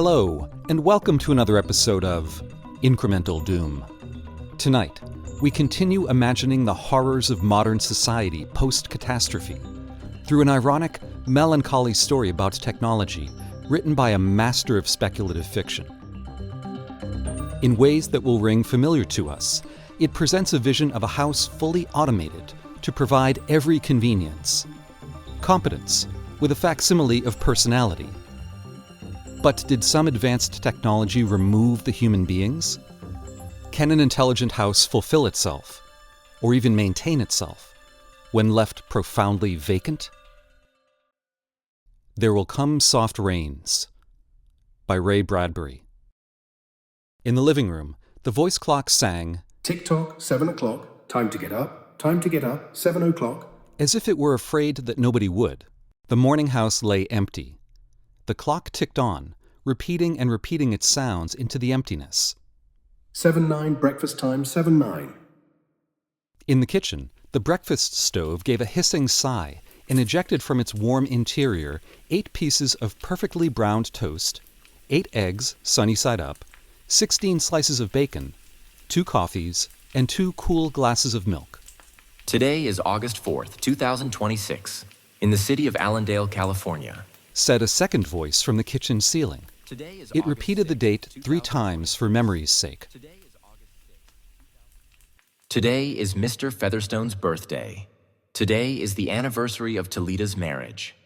Hello, and welcome to another episode of Incremental Doom. Tonight, we continue imagining the horrors of modern society post-catastrophe through an ironic, melancholy story about technology written by a master of speculative fiction. In ways that will ring familiar to us, it presents a vision of a house fully automated to provide every convenience. Competence, with a facsimile of personality. But did some advanced technology remove the human beings? Can an intelligent house fulfill itself, or even maintain itself, when left profoundly vacant? There Will Come Soft Rains by Ray Bradbury. In the living room, the voice clock sang, "Tick-tock, 7 o'clock, time to get up, 7 o'clock. As if it were afraid that nobody would. The morning house lay empty. The clock ticked on, repeating and repeating its sounds into the emptiness. 7-9, breakfast time, 7-9. In the kitchen, the breakfast stove gave a hissing sigh and ejected from its warm interior 8 pieces of perfectly browned toast, 8 eggs, sunny side up, 16 slices of bacon, 2 coffees, and 2 cool glasses of milk. Today is August 4th, 2026, in the city of Allendale, California, said a second voice from the kitchen ceiling. It repeated the date 3 times for memory's sake. Today is Mr. Featherstone's birthday. Today is the anniversary of Toleda's marriage.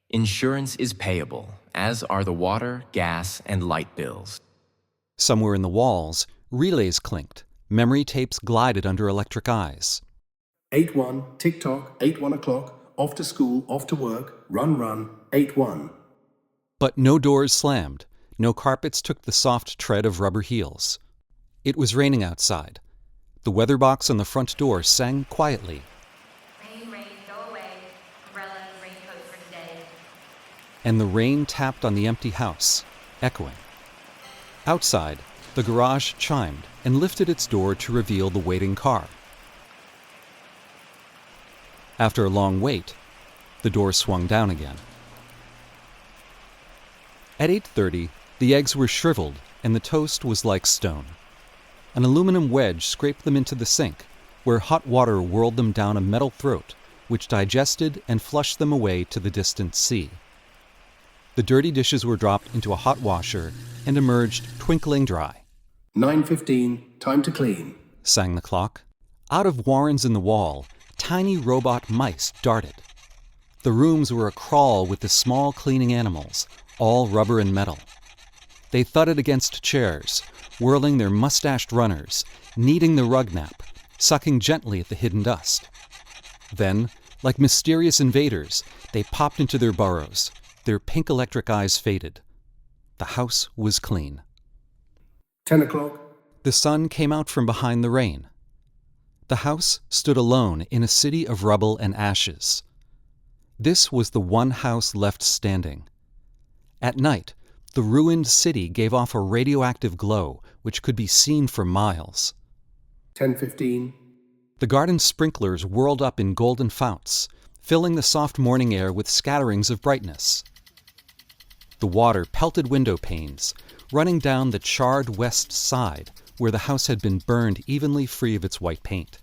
Insurance is payable, as are the water, gas, and light bills. Somewhere in the walls, relays clinked. Memory tapes glided under electric eyes. 8-1, tick-tock, 8-1 o'clock, off to school, off to work, run, 8-1. But no doors slammed. No carpets took the soft tread of rubber heels. It was raining outside. The weather box on the front door sang quietly. Rain, go away. Umbrellas, raincoat for today. And the rain tapped on the empty house, echoing. Outside, the garage chimed and lifted its door to reveal the waiting car. After a long wait, the door swung down again. At 8:30, the eggs were shriveled and the toast was like stone. An aluminum wedge scraped them into the sink, where hot water whirled them down a metal throat, which digested and flushed them away to the distant sea. The dirty dishes were dropped into a hot washer and emerged twinkling dry. 9:15, time to clean, sang the clock. Out of warrens in the wall, tiny robot mice darted. The rooms were a crawl with the small cleaning animals, all rubber and metal. They thudded against chairs, whirling their mustached runners, kneading the rug nap, sucking gently at the hidden dust. Then, like mysterious invaders, they popped into their burrows. Their pink electric eyes faded. The house was clean. 10 o'clock. The sun came out from behind the rain. The house stood alone in a city of rubble and ashes. This was the one house left standing. At night, the ruined city gave off a radioactive glow which could be seen for miles. 10:15. The garden sprinklers whirled up in golden founts, filling the soft morning air with scatterings of brightness. The water pelted window panes, running down the charred west side where the house had been burned evenly free of its white paint.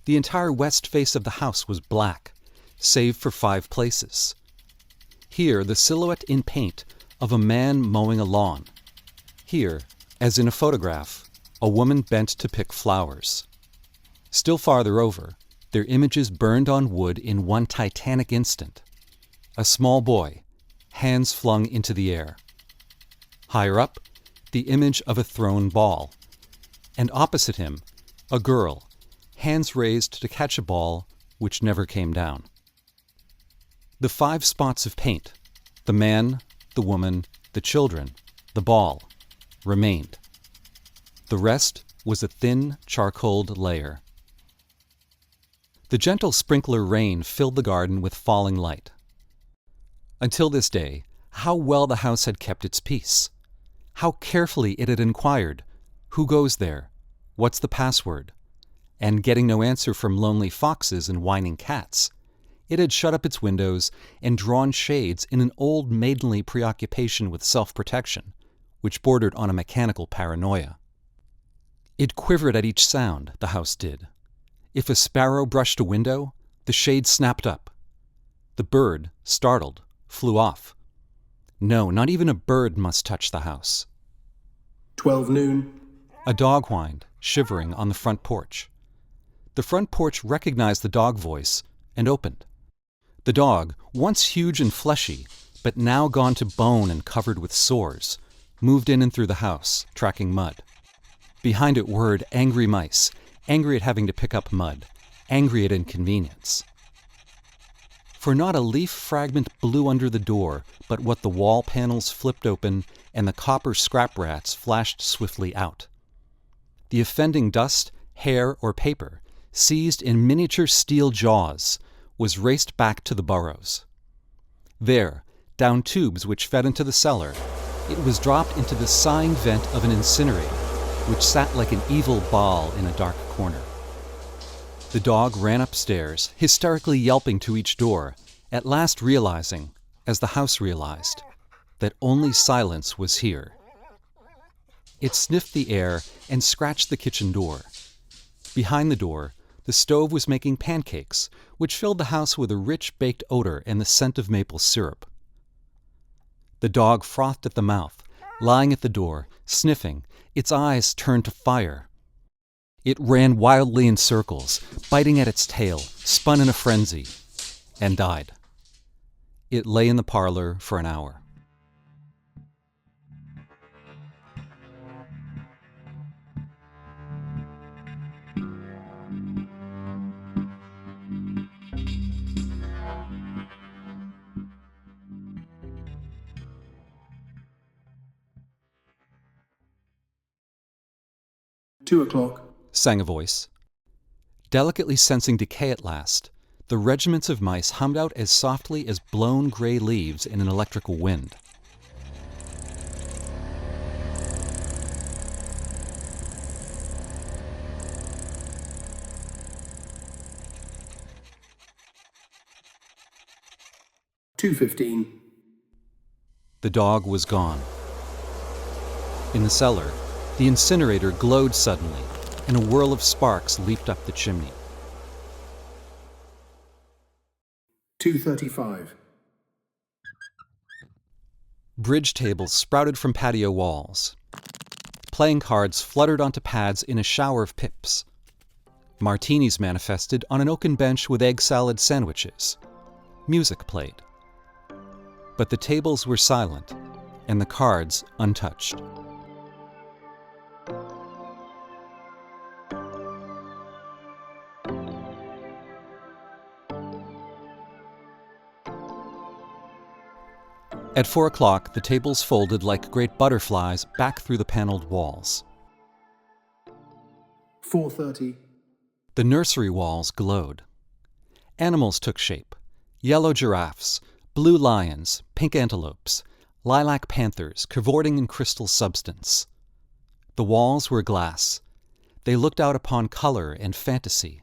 The entire west face of the house was black, save for 5 places. Here, the silhouette in paint of a man mowing a lawn. Here, as in a photograph, a woman bent to pick flowers. Still farther over, their images burned on wood in one titanic instant. A small boy, hands flung into the air. Higher up, the image of a thrown ball. And opposite him, a girl, hands raised to catch a ball which never came down. The 5 spots of paint, the man, the woman, the children, the ball, remained. The rest was a thin, charcoaled layer. The gentle sprinkler rain filled the garden with falling light. Until this day, how well the house had kept its peace. How carefully it had inquired, who goes there? What's the password? And getting no answer from lonely foxes and whining cats, It had shut up its windows and drawn shades in an old maidenly preoccupation with self-protection, which bordered on a mechanical paranoia. It quivered at each sound, the house did. If a sparrow brushed a window, the shade snapped up. The bird, startled, flew off. No, not even a bird must touch the house. 12 noon. A dog whined, shivering, on the front porch. The front porch recognized the dog voice and opened. The dog, once huge and fleshy, but now gone to bone and covered with sores, moved in and through the house, tracking mud. Behind it whirred angry mice, angry at having to pick up mud, angry at inconvenience. For not a leaf fragment blew under the door, but what the wall panels flipped open and the copper scrap rats flashed swiftly out. The offending dust, hair, or paper, seized in miniature steel jaws, was raced back to the burrows. There, down tubes which fed into the cellar, it was dropped into the sighing vent of an incinerator, which sat like an evil ball in a dark corner. The dog ran upstairs, hysterically yelping to each door, at last realizing, as the house realized, that only silence was here. It sniffed the air and scratched the kitchen door. Behind the door, the stove was making pancakes, which filled the house with a rich baked odor and the scent of maple syrup. The dog frothed at the mouth, lying at the door, sniffing, its eyes turned to fire. It ran wildly in circles, biting at its tail, spun in a frenzy, and died. It lay in the parlor for an hour. Two o'clock. Sang a voice. Delicately sensing decay at last, the regiments of mice hummed out as softly as blown gray leaves in an electrical wind. $2.15. The dog was gone. In the cellar, the incinerator glowed suddenly, and a whirl of sparks leaped up the chimney. 2:35. Bridge tables sprouted from patio walls. Playing cards fluttered onto pads in a shower of pips. Martinis manifested on an oaken bench with egg salad sandwiches. Music played. But the tables were silent, and the cards untouched. At 4 o'clock, the tables folded like great butterflies back through the paneled walls. 4:30. The nursery walls glowed. Animals took shape. Yellow giraffes, blue lions, pink antelopes, lilac panthers cavorting in crystal substance. The walls were glass. They looked out upon color and fantasy.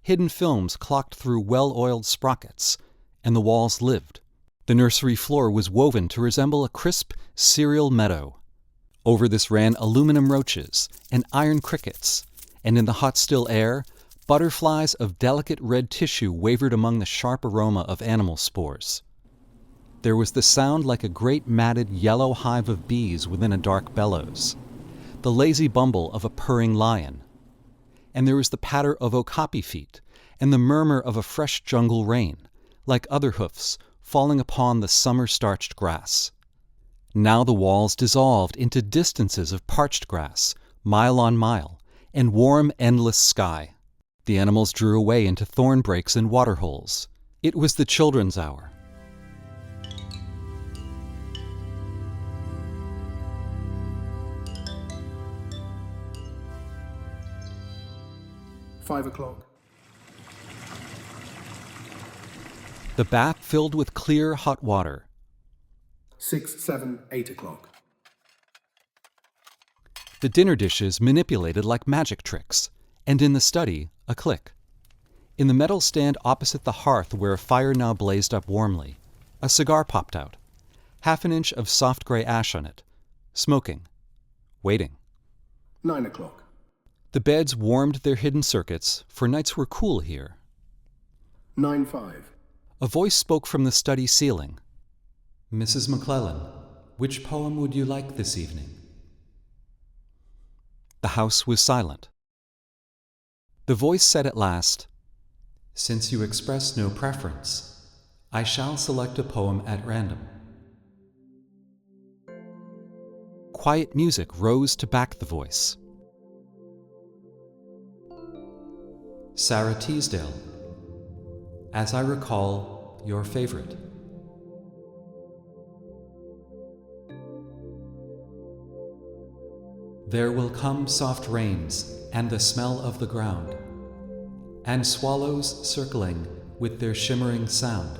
Hidden films clocked through well-oiled sprockets, and the walls lived. The nursery floor was woven to resemble a crisp cereal meadow. Over this ran aluminum roaches and iron crickets, and in the hot still air, butterflies of delicate red tissue wavered among the sharp aroma of animal spores. There was the sound like a great matted yellow hive of bees within a dark bellows, the lazy bumble of a purring lion. And there was the patter of okapi feet and the murmur of a fresh jungle rain, like other hoofs falling upon the summer-starched grass. Now the walls dissolved into distances of parched grass, mile on mile, and warm, endless sky. The animals drew away into thorn breaks and water holes. It was the children's hour. Five o'clock. The bath filled with clear, hot water. 6, 7, 8 o'clock. The dinner dishes manipulated like magic tricks, and in the study, a click. In the metal stand opposite the hearth where a fire now blazed up warmly, a cigar popped out, half an inch of soft gray ash on it, smoking, waiting. 9 o'clock. The beds warmed their hidden circuits, for nights were cool here. 9:05. A voice spoke from the study ceiling. "Mrs. McClellan, which poem would you like this evening?" The house was silent. The voice said at last, "Since you express no preference, I shall select a poem at random." Quiet music rose to back the voice. Sarah Teasdale, as I recall, your favorite. There will come soft rains and the smell of the ground, and swallows circling with their shimmering sound,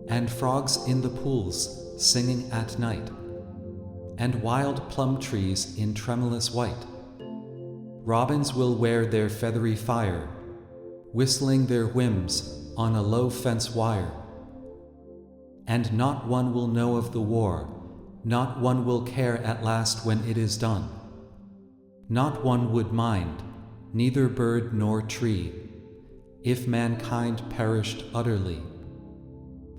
and frogs in the pools singing at night, and wild plum trees in tremulous white. Robins will wear their feathery fire, whistling their whims on a low fence wire. And not one will know of the war, not one will care at last when it is done. Not one would mind, neither bird nor tree, if mankind perished utterly.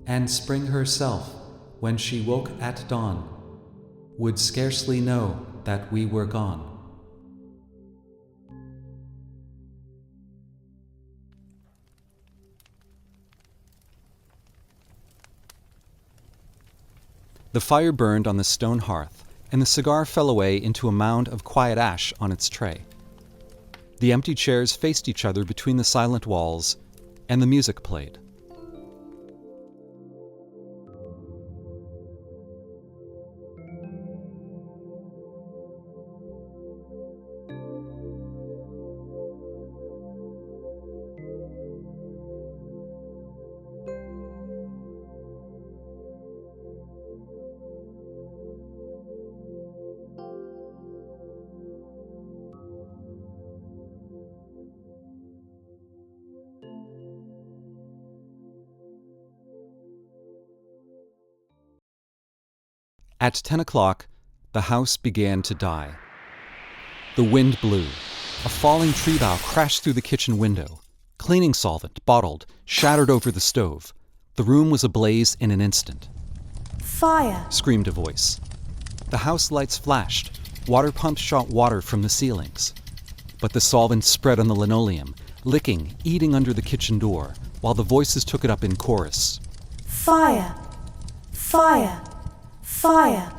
And spring herself, when she woke at dawn, would scarcely know that we were gone. The fire burned on the stone hearth, and the cigar fell away into a mound of quiet ash on its tray. The empty chairs faced each other between the silent walls, and the music played. At 10 o'clock, the house began to die. The wind blew. A falling tree bough crashed through the kitchen window. Cleaning solvent, bottled, shattered over the stove. The room was ablaze in an instant. "Fire!" Screamed a voice. The house lights flashed. Water pumps shot water from the ceilings. But the solvent spread on the linoleum, licking, eating under the kitchen door, while the voices took it up in chorus. "Fire! Fire! Fire!"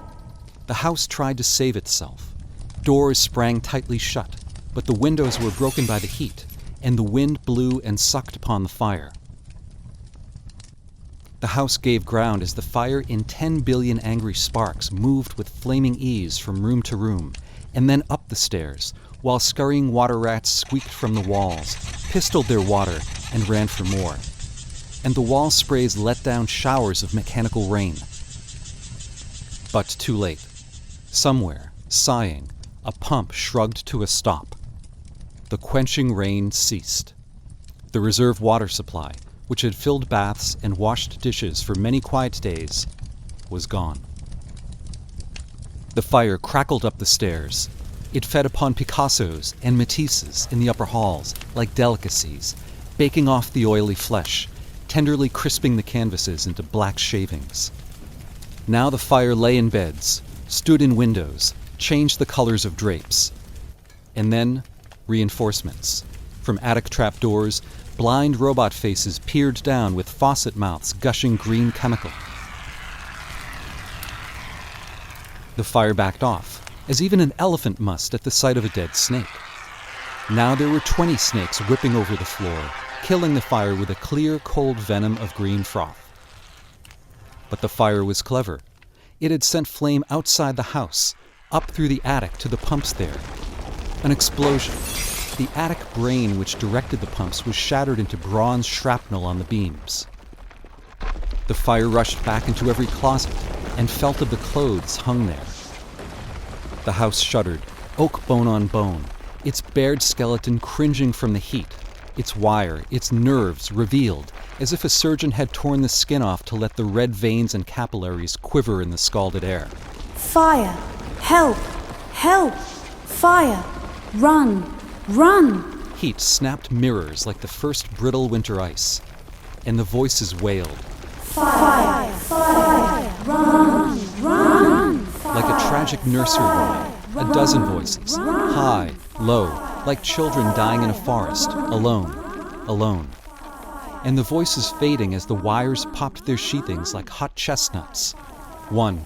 The house tried to save itself. Doors sprang tightly shut, but the windows were broken by the heat, and the wind blew and sucked upon the fire. The house gave ground as the fire in 10 billion angry sparks moved with flaming ease from room to room, and then up the stairs, while scurrying water rats squeaked from the walls, pistoled their water, and ran for more. And the wall sprays let down showers of mechanical rain. But too late. Somewhere, sighing, a pump shrugged to a stop. The quenching rain ceased. The reserve water supply, which had filled baths and washed dishes for many quiet days, was gone. The fire crackled up the stairs. It fed upon Picassos and Matisses in the upper halls, like delicacies, baking off the oily flesh, tenderly crisping the canvases into black shavings. Now the fire lay in beds, stood in windows, changed the colors of drapes. And then, reinforcements. From attic trapdoors, blind robot faces peered down with faucet mouths gushing green chemical. The fire backed off, as even an elephant must at the sight of a dead snake. Now there were 20 snakes whipping over the floor, killing the fire with a clear, cold venom of green froth. But the fire was clever. It had sent flame outside the house, up through the attic to the pumps there. An explosion. The attic brain which directed the pumps was shattered into bronze shrapnel on the beams. The fire rushed back into every closet and felt of the clothes hung there. The house shuddered, oak bone on bone, its bared skeleton cringing from the heat, its wire, its nerves revealed, as if a surgeon had torn the skin off to let the red veins and capillaries quiver in the scalded air. Fire! Help! Help! Fire! Run! Run! Heat snapped mirrors like the first brittle winter ice, and the voices wailed. Fire! Fire! Run! Run! Like a tragic nursery rhyme, a dozen voices, high, low, like children dying in a forest, alone, alone. And the voices fading as the wires popped their sheathings like hot chestnuts. 1,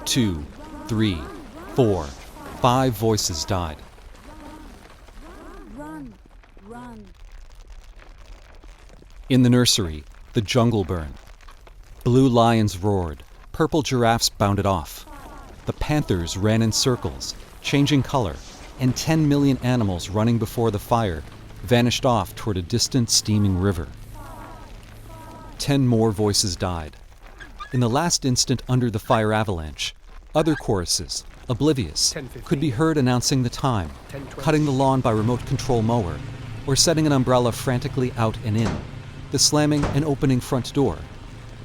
2, 3, 4, 5 voices died. Run! Run! In the nursery, the jungle burned. Blue lions roared, purple giraffes bounded off. The panthers ran in circles, changing color, and 10 million animals running before the fire vanished off toward a distant steaming river. 10 more voices died. In the last instant under the fire avalanche, other choruses, oblivious, could be heard announcing the time, cutting the lawn by remote control mower, or setting an umbrella frantically out and in, the slamming and opening front door.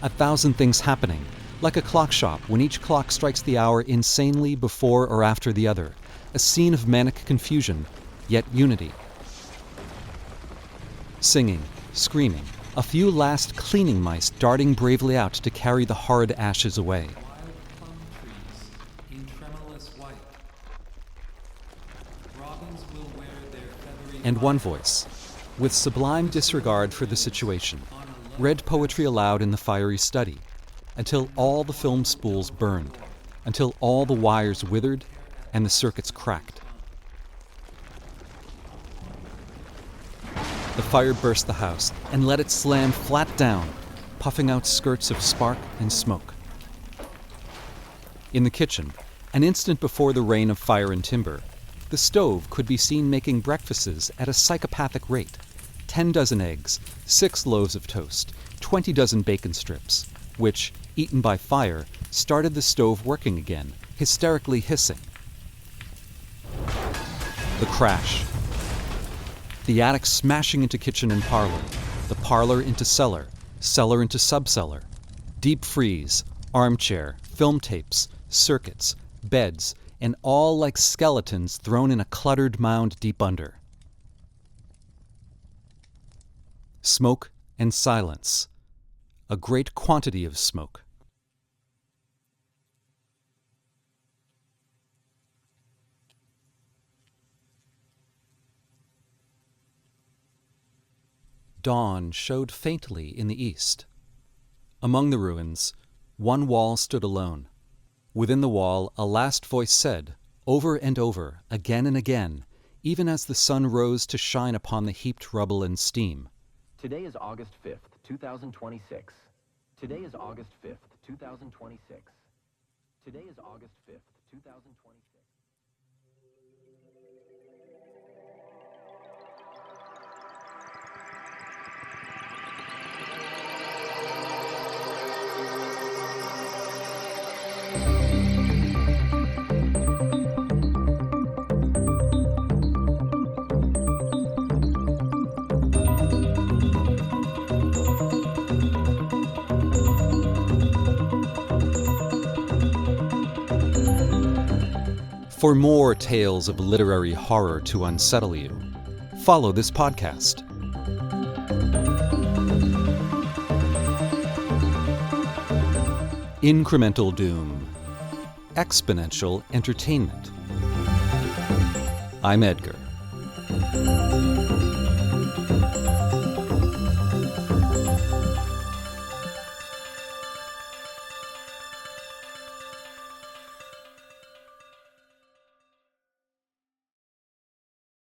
1,000 things happening, like a clock shop when each clock strikes the hour insanely before or after the other, a scene of manic confusion, yet unity. Singing, screaming, a few last cleaning mice darting bravely out to carry the horrid ashes away. Wild plum trees in tremulous white. Robins will wear their feathery And one voice, with sublime disregard for the situation, read poetry aloud in the fiery study, until all the film spools burned, until all the wires withered and the circuits cracked. The fire burst the house and let it slam flat down, puffing out skirts of spark and smoke. In the kitchen, an instant before the rain of fire and timber, the stove could be seen making breakfasts at a psychopathic rate. 10 dozen eggs, 6 loaves of toast, 20 dozen bacon strips, which, eaten by fire, started the stove working again, hysterically hissing. The crash. The attic smashing into kitchen and parlor, the parlor into cellar, cellar into subcellar, deep freeze, armchair, film tapes, circuits, beds, and all like skeletons thrown in a cluttered mound deep under. Smoke and silence. A great quantity of smoke. Dawn showed faintly in the east. Among the ruins, one wall stood alone. Within the wall, a last voice said, over and over, again and again, even as the sun rose to shine upon the heaped rubble and steam. Today is August 5th, 2026. Today is August 5th, 2026. Today is August 5th, 2026. For more tales of literary horror to unsettle you, follow this podcast. Incremental Doom. Exponential Entertainment. I'm Edgar.